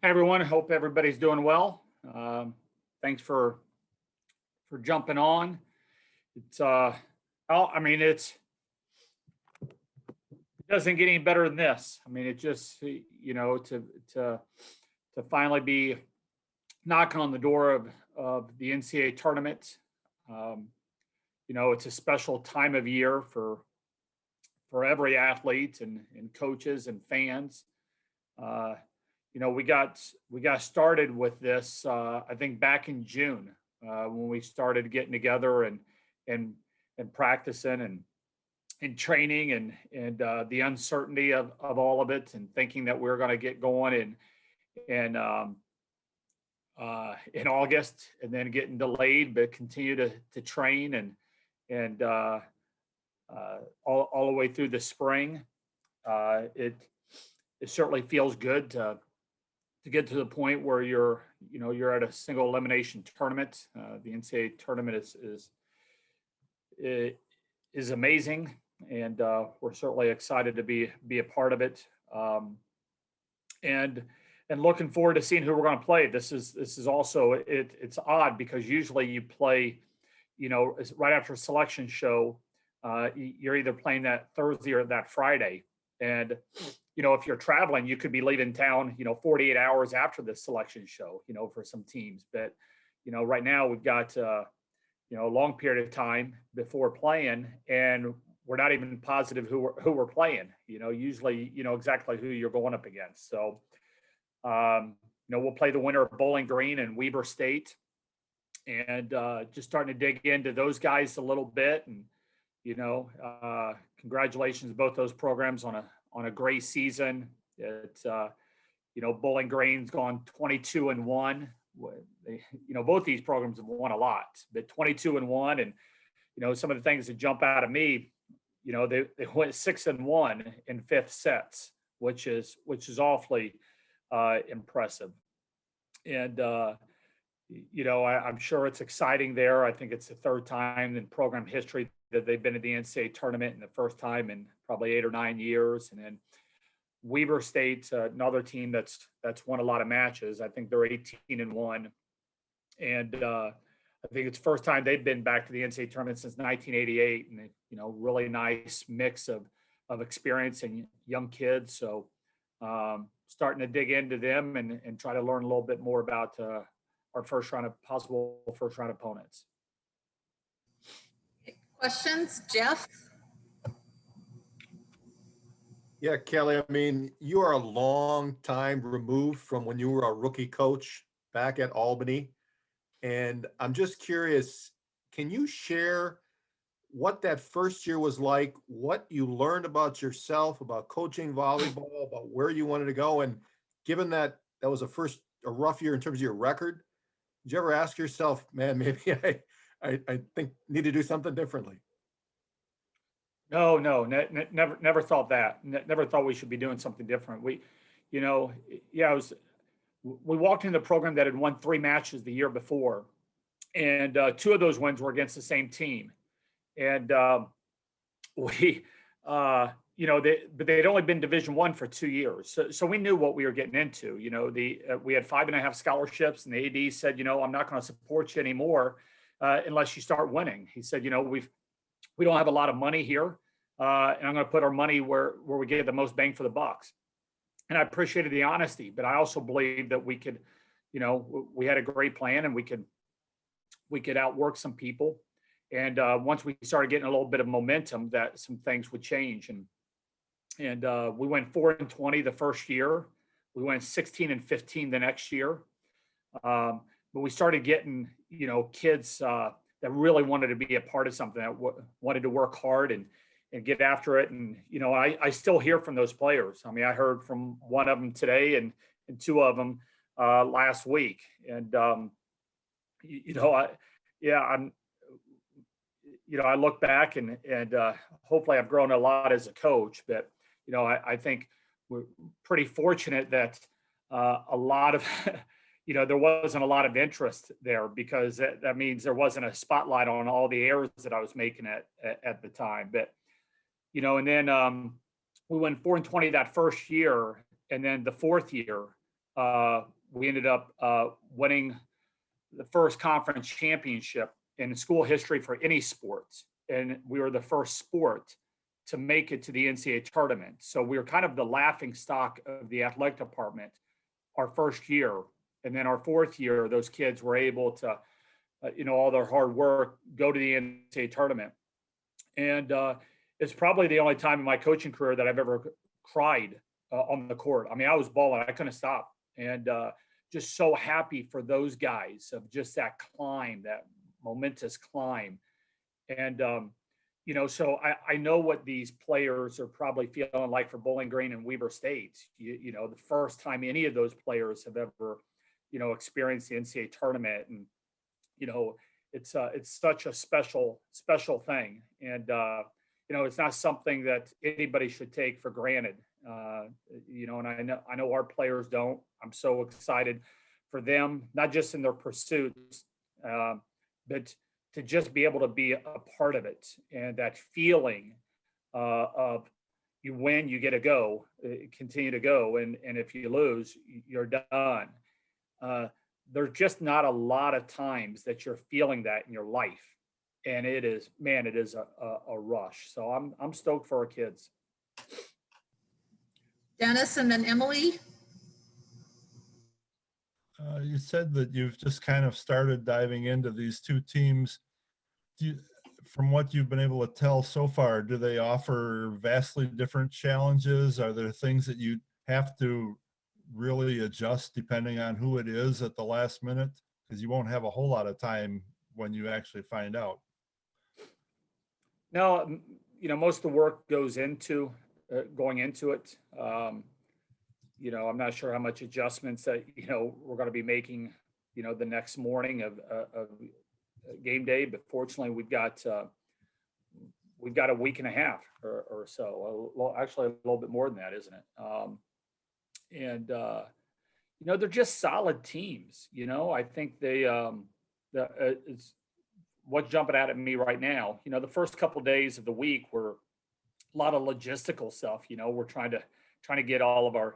Hey everyone, hope everybody's doing well. Thanks for jumping on. It's it doesn't get any better than this. I mean, it just to to finally be knocking on the door of the NCAA tournament. Um, it's a special time of year for every athlete and coaches and fans. Uh, we got started with this I think back in June when we started getting together and and practicing and training and the uncertainty of all of it and thinking that we are going to get going in August and then getting delayed, but continue to train and all the way through the spring. It certainly feels good to get to the point where you're at a single elimination tournament. The NCAA tournament is amazing, and we're certainly excited to be a part of it. And and looking forward to seeing who we're going to play. This is also it's odd because usually you play, right after a selection show, you're either playing that Thursday or that Friday, and if you're traveling, you could be leaving town, 48 hours after the selection show, for some teams. But, right now we've got, a long period of time before playing, and we're not even positive who we're playing. Usually, exactly who you're going up against. So, we'll play the winner of Bowling Green and Weber State, and just starting to dig into those guys a little bit. And, congratulations to both those programs on a great season. It's Bowling Green's gone 22-1. Both these programs have won a lot, but 22-1, and some of the things that jump out at me, they went 6-1 in fifth sets, which is awfully impressive. And I'm sure it's exciting there. I think it's the third time in program history that they've been at the NCAA tournament, and the first time in probably 8 or 9 years. And then Weber State, another team that's won a lot of matches. I think they're 18-1, and I think it's the first time they've been back to the NCAA tournament since 1988. And really nice mix of experience and young kids. So starting to dig into them and try to learn a little bit more about our possible first round opponents. Questions, Jeff? Yeah, Kelly, I mean, you are a long time removed from when you were a rookie coach back at Albany. And I'm just curious, can you share what that first year was like, what you learned about yourself, about coaching volleyball, about where you wanted to go? And given that that was a rough year in terms of your record, did you ever ask yourself, man, maybe I think need to do something differently? No, no, never thought that. Never thought we should be doing something different. Yeah, we walked into the program that had won 3 matches the year before, and 2 of those wins were against the same team. And we, but they had only been Division I for 2 years, so we knew what we were getting into. We had 5.5 scholarships, and the AD said, I'm not going to support you anymore unless you start winning. He said, we don't have a lot of money here, and I'm going to put our money where we get the most bang for the bucks. And I appreciated the honesty, but I also believed that we could, we had a great plan, and we could outwork some people. And once we started getting a little bit of momentum, that some things would change. And we went 4-20 the first year. We went 16-15 the next year. But we started getting, kids that really wanted to be a part of something, that wanted to work hard and get after it. And, I still hear from those players. I mean, I heard from one of them today and 2 of them last week. And, I look back and hopefully I've grown a lot as a coach, but, I think we're pretty fortunate that a lot of, there wasn't a lot of interest there, because that means there wasn't a spotlight on all the errors that I was making at the time. But, and then we went 4-20 that first year, and then the fourth year we ended up winning the first conference championship in school history for any sports. And we were the first sport to make it to the NCAA tournament. So we were kind of the laughing stock of the athletic department our first year. And then our fourth year, those kids were able to, all their hard work, go to the NCAA tournament. And it's probably the only time in my coaching career that I've ever cried on the court. I mean, I was balling, I couldn't stop. And just so happy for those guys of just that climb, that momentous climb. And, so I know what these players are probably feeling like for Bowling Green and Weber State. The first time any of those players have ever, experienced the NCAA tournament. And, it's such a special thing. And, it's not something that anybody should take for granted. And I know our players don't. I'm so excited for them, not just in their pursuits, but to just be able to be a part of it, and that feeling of you win, you get to go, continue to go, and if you lose, you're done. There's just not a lot of times that you're feeling that in your life, and it is a rush. So I'm stoked for our kids. Dennis and then Emily. You said that you've just kind of started diving into these two teams. From what you've been able to tell so far, do they offer vastly different challenges? Are there things that you have to really adjust depending on who it is at the last minute? Because you won't have a whole lot of time when you actually find out. No, most of the work goes into going into it. I'm not sure how much adjustments that, we're going to be making, the next morning of game day. But fortunately, we've got a week and a half or so. Actually, a little bit more than that, isn't it? They're just solid teams. I think it's what's jumping out at me right now. The first couple of days of the week were a lot of logistical stuff. We're trying to get all of our,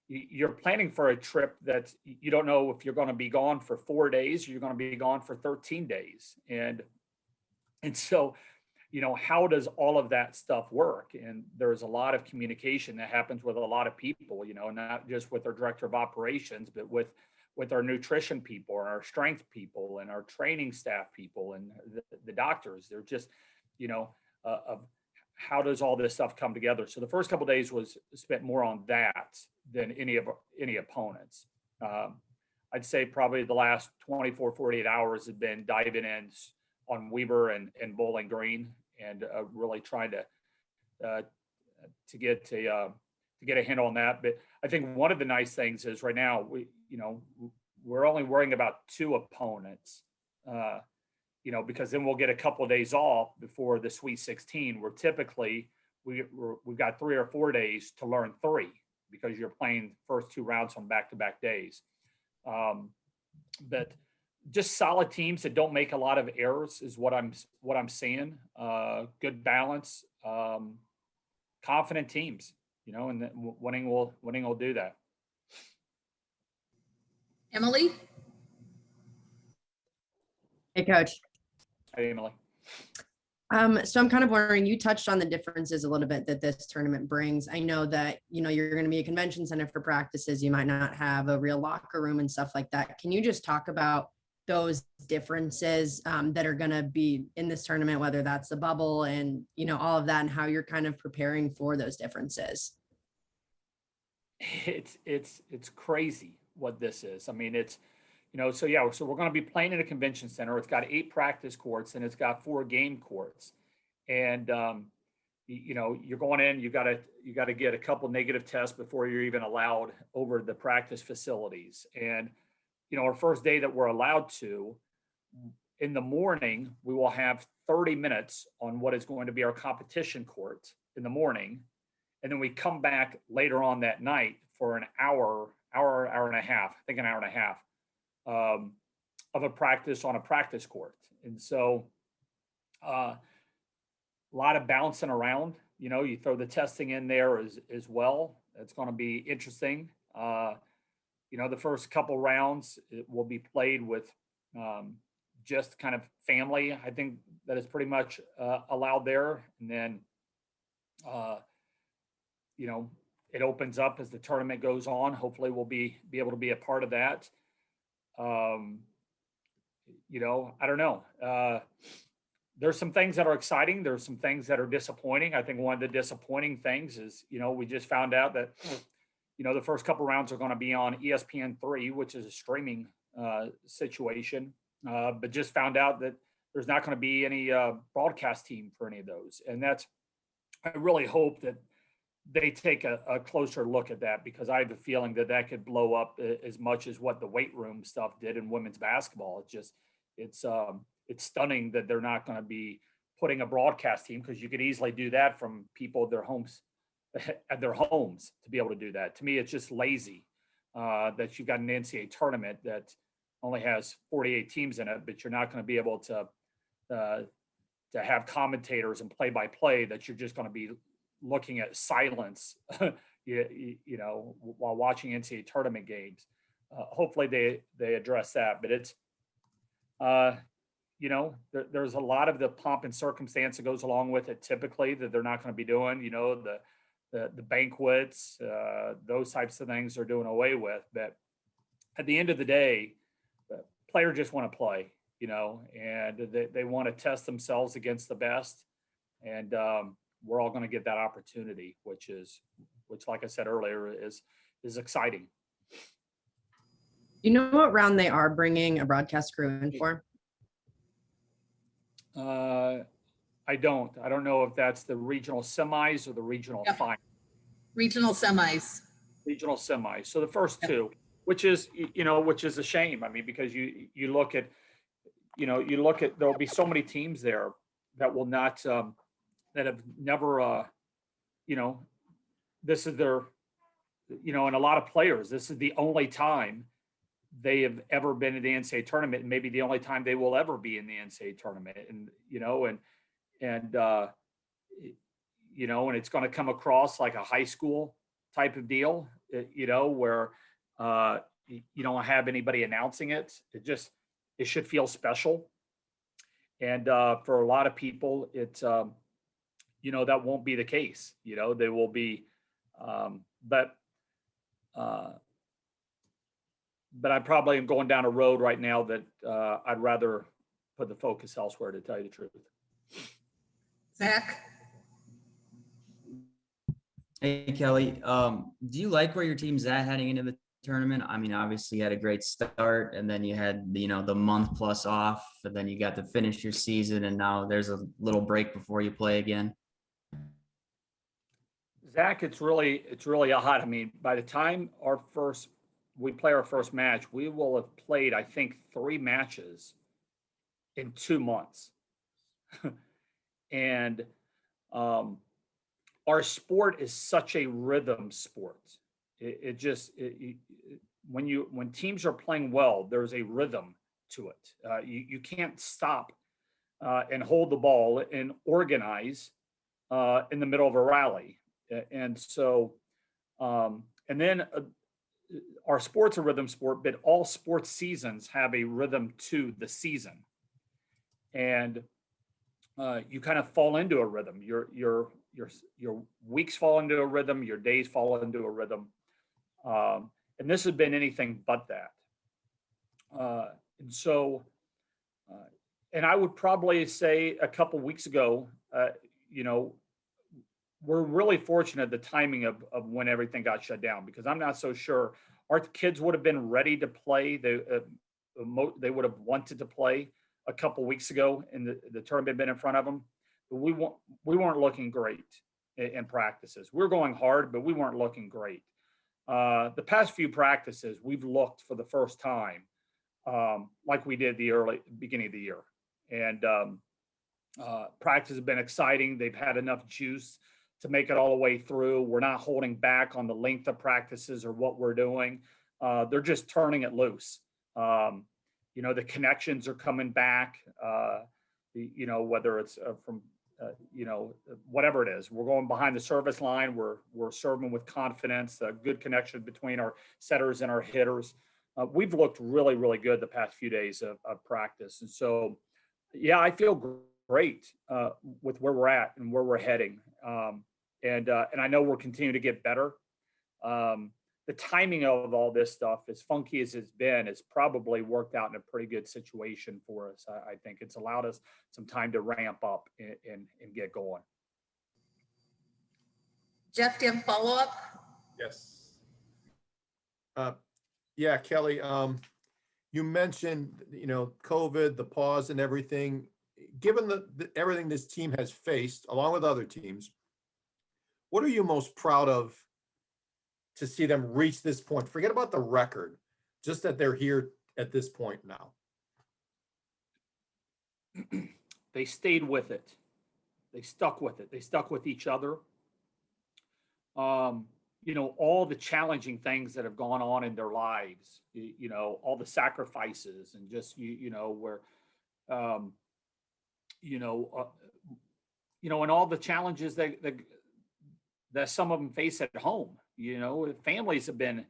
you're planning for a trip that you don't know if you're going to be gone for 4 days, or you're going to be gone for 13 days. And so, how does all of that stuff work? And there's a lot of communication that happens with a lot of people, not just with our director of operations, but with our nutrition people and our strength people and our training staff people and the doctors. They're just, of how does all this stuff come together? So the first couple of days was spent more on that than any opponents. I'd say probably the last 24, 48 hours have been diving in on Weber and Bowling Green, and really trying to get a handle on that. But I think one of the nice things is right now we're only worrying about 2 opponents. Because then we'll get a couple of days off before the Sweet 16, where typically we've got 3 or 4 days to learn 3, because you're playing first 2 rounds on back-to-back days. But just solid teams that don't make a lot of errors is what I'm seeing. Good balance, confident teams, and winning will do that. Emily. Hey, Coach. Hey, Emily. So I'm kind of wondering, you touched on the differences a little bit that this tournament brings. I know that, you're going to be a convention center for practices. You might not have a real locker room and stuff like that. Can you just talk about those differences that are going to be in this tournament, whether that's the bubble and, all of that, and how you're kind of preparing for those differences? It's crazy what this is. I mean, so we're going to be playing in a convention center. It's got 8 practice courts and it's got 4 game courts. And, you're going in, you got to get a couple negative tests before you're even allowed over the practice facilities. And, our first day that we're allowed to, in the morning, we will have 30 minutes on what is going to be our competition court in the morning. And then we come back later on that night for an hour and a half, I think an hour and a half. Of a practice on a practice court. And so a lot of bouncing around, you throw the testing in there as well. It's going to be interesting. The first couple rounds it will be played with just kind of family. I think that is pretty much allowed there. And then, it opens up as the tournament goes on. Hopefully we'll be able to be a part of that. I don't know. There's some things that are exciting. There's some things that are disappointing. I think one of the disappointing things is, we just found out that, the first couple rounds are going to be on ESPN3, which is a streaming situation, but just found out that there's not going to be any broadcast team for any of those. And I really hope that they take a closer look at that, because I have a feeling that that could blow up as much as what the weight room stuff did in women's basketball. It's stunning that they're not going to be putting a broadcast team, because you could easily do that from people at their homes to be able to do that. To me, it's just lazy that you've got an NCAA tournament that only has 48 teams in it, but you're not going to be able to have commentators and play-by-play, that you're just going to be looking at silence, while watching NCAA tournament games. Hopefully they address that, but it's, there's a lot of the pomp and circumstance that goes along with it typically that they're not going to be doing, the banquets, those types of things are doing away with. But at the end of the day, the players just want to play, and they want to test themselves against the best. And we're all going to get that opportunity, which like I said earlier, is exciting. You know what round they are bringing a broadcast crew in for? I don't know if that's the regional semis or the regional Yep. final. Regional semis. Regional semis. So the first two, which is a shame. I mean, because you look at, there'll be so many teams there that will not, that have never, this is their, and a lot of players, this is the only time they have ever been in the NCAA tournament, and maybe the only time they will ever be in the NCAA tournament. And, and it's going to come across like a high school type of deal, where you don't have anybody announcing it. It should feel special. And for a lot of people, it's, that won't be the case. They will be, but I probably am going down a road right now that I'd rather put the focus elsewhere, to tell you the truth. Zach? Hey, Kelly, do you like where your team's at heading into the tournament? I mean, obviously you had a great start, and then you had, the month plus off, and then you got to finish your season, and now there's a little break before you play again. Zach, it's really odd. I mean, by the time we play our first match, we will have played, I think, 3 matches in 2 months. And our sport is such a rhythm sport. When teams are playing well, there's a rhythm to it. You can't stop and hold the ball and organize in the middle of a rally. And so, and then our sport's a rhythm sport, but all sports seasons have a rhythm to the season. And you kind of fall into a rhythm. Your weeks fall into a rhythm, your days fall into a rhythm. And this has been anything but that. And so, and I would probably say a couple weeks ago, we're really fortunate the timing of when everything got shut down, because I'm not so sure our kids would have been ready to play. They would have wanted to play a couple weeks ago, and the tournament had been in front of them. But we weren't looking great in practices. We were going hard, but we weren't looking great. The past few practices, we've looked for the first time like we did the early beginning of the year. And practice has been exciting. They've had enough juice to make it all the way through. We're not holding back on the length of practices or what we're doing. They're just turning it loose. The connections are coming back, whether it's from you know, whatever it is, we're going behind the service line. We're serving with confidence, a good connection between our setters and our hitters. We've looked really, really good the past few days of practice. And so, yeah, I feel great with where we're at and where we're heading. And I know we're continuing to get better. The timing of all this stuff, as funky as it's been, it's probably worked out in a pretty good situation for us. I think it's allowed us some time to ramp up and get going. Jeff, do you have a follow-up? Yes. Yeah, Kelly, you mentioned, you know, COVID, the pause and everything. Given everything this team has faced, along with other teams, what are you most proud of to see them reach this point? Forget about the record, just that they're here at this point now. They stayed with it. They stuck with it. They stuck with each other. You know, all the challenging things that have gone on in their lives, you know, all the sacrifices and just, you know, where, you know, and all the challenges that some of them face at home. You know, families have been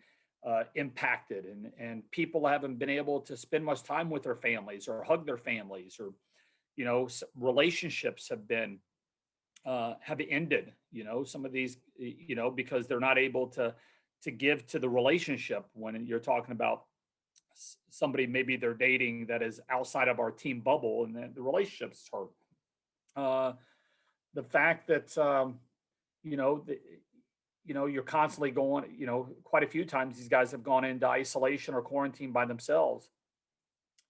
impacted, and people haven't been able to spend much time with their families or hug their families, or, you know, relationships have ended. You know, some of these, you know, because they're not able to give to the relationship when you're talking about somebody maybe they're dating that is outside of our team bubble, and then the relationship's hurt. The fact that you know, you're constantly going, you know, quite a few times these guys have gone into isolation or quarantine by themselves.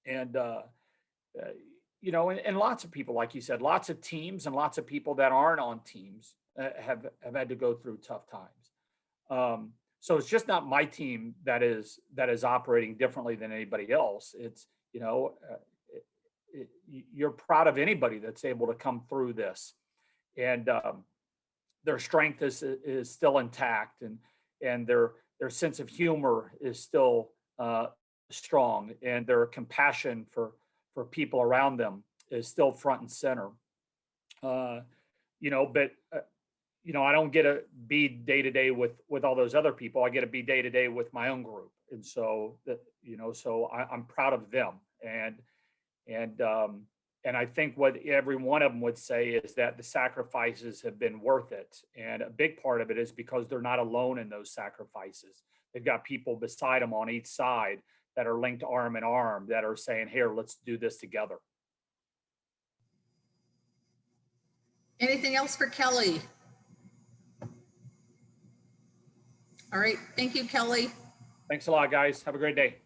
And, you know, and lots of people, like you said, lots of teams and lots of people that aren't on teams have had to go through tough times. So it's just not my team that is operating differently than anybody else. It's, you know, you're proud of anybody that's able to come through this. And, their strength is still intact, and their sense of humor is still strong, and their compassion for people around them is still front and center. You know, but you know, I don't get to be day to day with all those other people. I get to be day to day with my own group, and so that, you know, so I'm proud of them, and I think what every one of them would say is that the sacrifices have been worth it. And a big part of it is because they're not alone in those sacrifices. They've got people beside them on each side that are linked arm in arm that are saying, here, let's do this together. Anything else for Kelly? All right. Thank you, Kelly. Thanks a lot, guys. Have a great day.